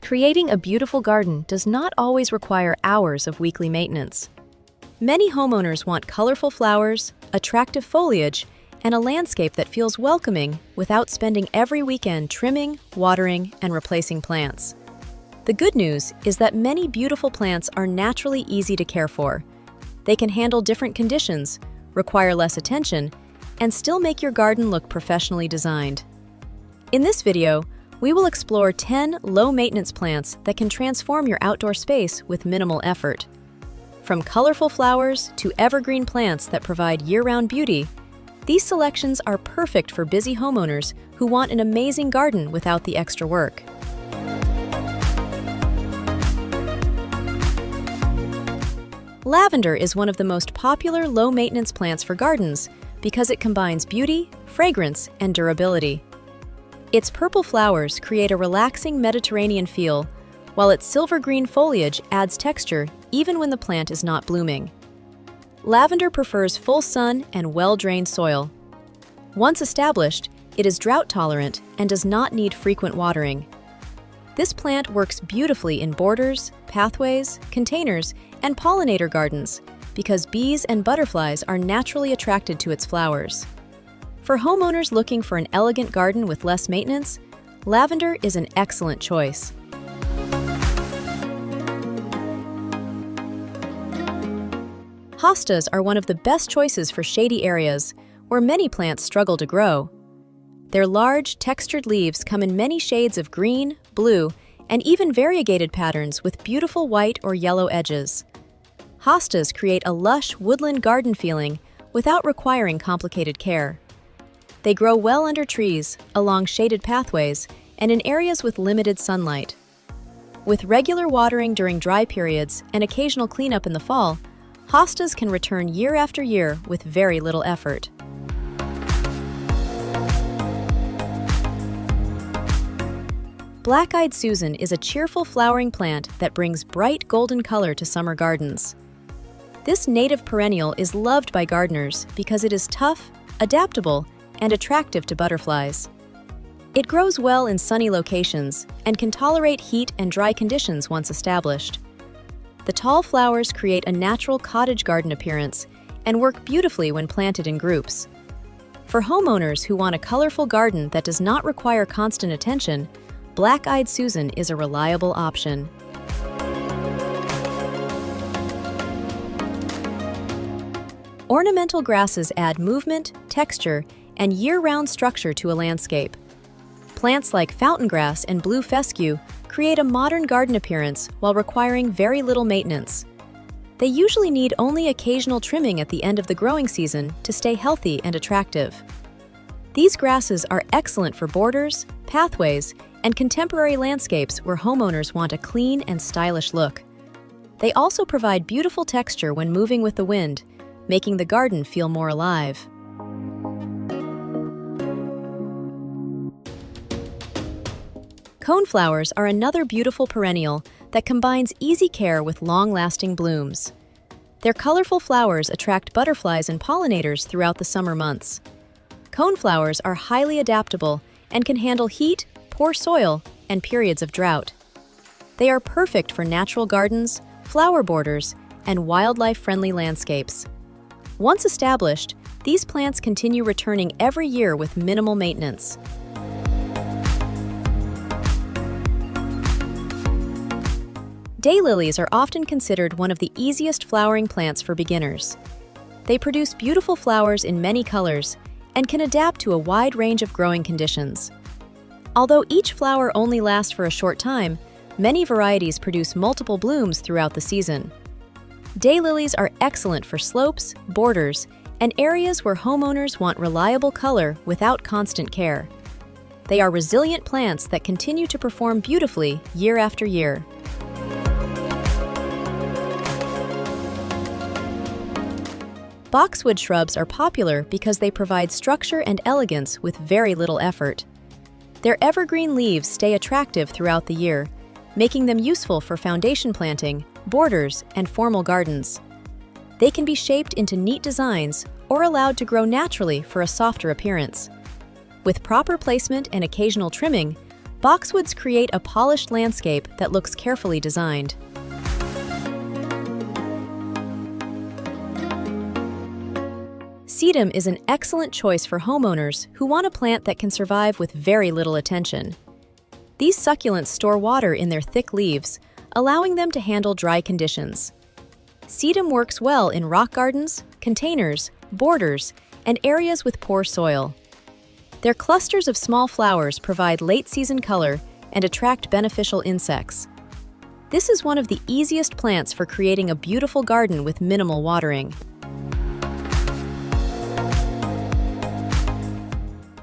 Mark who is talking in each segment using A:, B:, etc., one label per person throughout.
A: Creating a beautiful garden does not always require hours of weekly maintenance. Many homeowners want colorful flowers, attractive foliage, and a landscape that feels welcoming without spending every weekend trimming, watering, and replacing plants. The good news is that many beautiful plants are naturally easy to care for. They can handle different conditions, require less attention, and still make your garden look professionally designed. In this video, we will explore 10 low-maintenance plants that can transform your outdoor space with minimal effort. From colorful flowers to evergreen plants that provide year-round beauty, these selections are perfect for busy homeowners who want an amazing garden without the extra work. Lavender is one of the most popular low-maintenance plants for gardens because it combines beauty, fragrance, and durability. Its purple flowers create a relaxing Mediterranean feel, while its silver-green foliage adds texture even when the plant is not blooming. Lavender prefers full sun and well-drained soil. Once established, it is drought-tolerant and does not need frequent watering. This plant works beautifully in borders, pathways, containers, and pollinator gardens because bees and butterflies are naturally attracted to its flowers. For homeowners looking for an elegant garden with less maintenance, lavender is an excellent choice. Hostas are one of the best choices for shady areas where many plants struggle to grow. Their large, textured leaves come in many shades of green, blue, and even variegated patterns with beautiful white or yellow edges. Hostas create a lush woodland garden feeling without requiring complicated care. They grow well under trees, along shaded pathways, and in areas with limited sunlight. With regular watering during dry periods and occasional cleanup in the fall, hostas can return year after year with very little effort. Black-eyed Susan is a cheerful flowering plant that brings bright golden color to summer gardens. This native perennial is loved by gardeners because it is tough, adaptable, and attractive to butterflies. It grows well in sunny locations and can tolerate heat and dry conditions once established. The tall flowers create a natural cottage garden appearance and work beautifully when planted in groups. For homeowners who want a colorful garden that does not require constant attention, Black-eyed Susan is a reliable option. Ornamental grasses add movement, texture, and year-round structure to a landscape. Plants like fountain grass and blue fescue create a modern garden appearance while requiring very little maintenance. They usually need only occasional trimming at the end of the growing season to stay healthy and attractive. These grasses are excellent for borders, pathways, and contemporary landscapes where homeowners want a clean and stylish look. They also provide beautiful texture when moving with the wind, making the garden feel more alive. Coneflowers are another beautiful perennial that combines easy care with long-lasting blooms. Their colorful flowers attract butterflies and pollinators throughout the summer months. Coneflowers are highly adaptable and can handle heat, poor soil, and periods of drought. They are perfect for natural gardens, flower borders, and wildlife-friendly landscapes. Once established, these plants continue returning every year with minimal maintenance. Daylilies are often considered one of the easiest flowering plants for beginners. They produce beautiful flowers in many colors and can adapt to a wide range of growing conditions. Although each flower only lasts for a short time, many varieties produce multiple blooms throughout the season. Daylilies are excellent for slopes, borders, and areas where homeowners want reliable color without constant care. They are resilient plants that continue to perform beautifully year after year. Boxwood shrubs are popular because they provide structure and elegance with very little effort. Their evergreen leaves stay attractive throughout the year, making them useful for foundation planting, borders, and formal gardens. They can be shaped into neat designs or allowed to grow naturally for a softer appearance. With proper placement and occasional trimming, Boxwoods create a polished landscape that looks carefully designed. Sedum is an excellent choice for homeowners who want a plant that can survive with very little attention. These succulents store water in their thick leaves, allowing them to handle dry conditions. Sedum works well in rock gardens, containers, borders, and areas with poor soil. Their clusters of small flowers provide late-season color and attract beneficial insects. This is one of the easiest plants for creating a beautiful garden with minimal watering.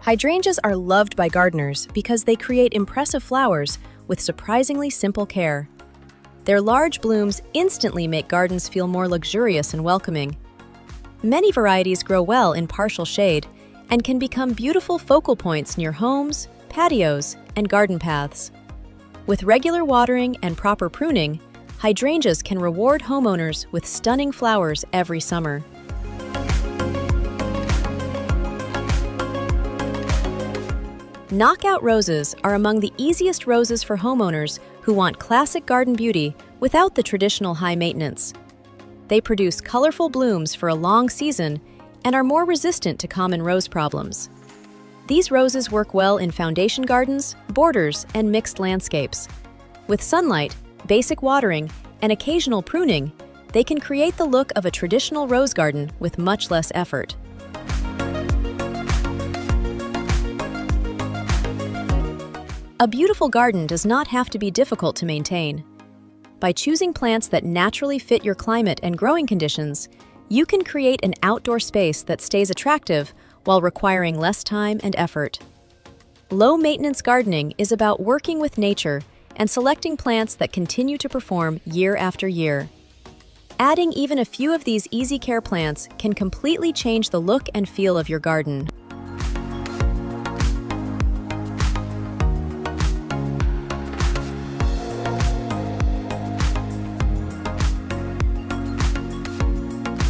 A: Hydrangeas are loved by gardeners because they create impressive flowers with surprisingly simple care. Their large blooms instantly make gardens feel more luxurious and welcoming. Many varieties grow well in partial shade and can become beautiful focal points near homes, patios, and garden paths. With regular watering and proper pruning, hydrangeas can reward homeowners with stunning flowers every summer. Knockout roses are among the easiest roses for homeowners who want classic garden beauty without the traditional high maintenance. They produce colorful blooms for a long season and are more resistant to common rose problems. These roses work well in foundation gardens, borders, and mixed landscapes. With sunlight, basic watering, and occasional pruning, they can create the look of a traditional rose garden with much less effort. A beautiful garden does not have to be difficult to maintain. By choosing plants that naturally fit your climate and growing conditions, you can create an outdoor space that stays attractive while requiring less time and effort. Low-maintenance gardening is about working with nature and selecting plants that continue to perform year after year. Adding even a few of these easy care plants can completely change the look and feel of your garden.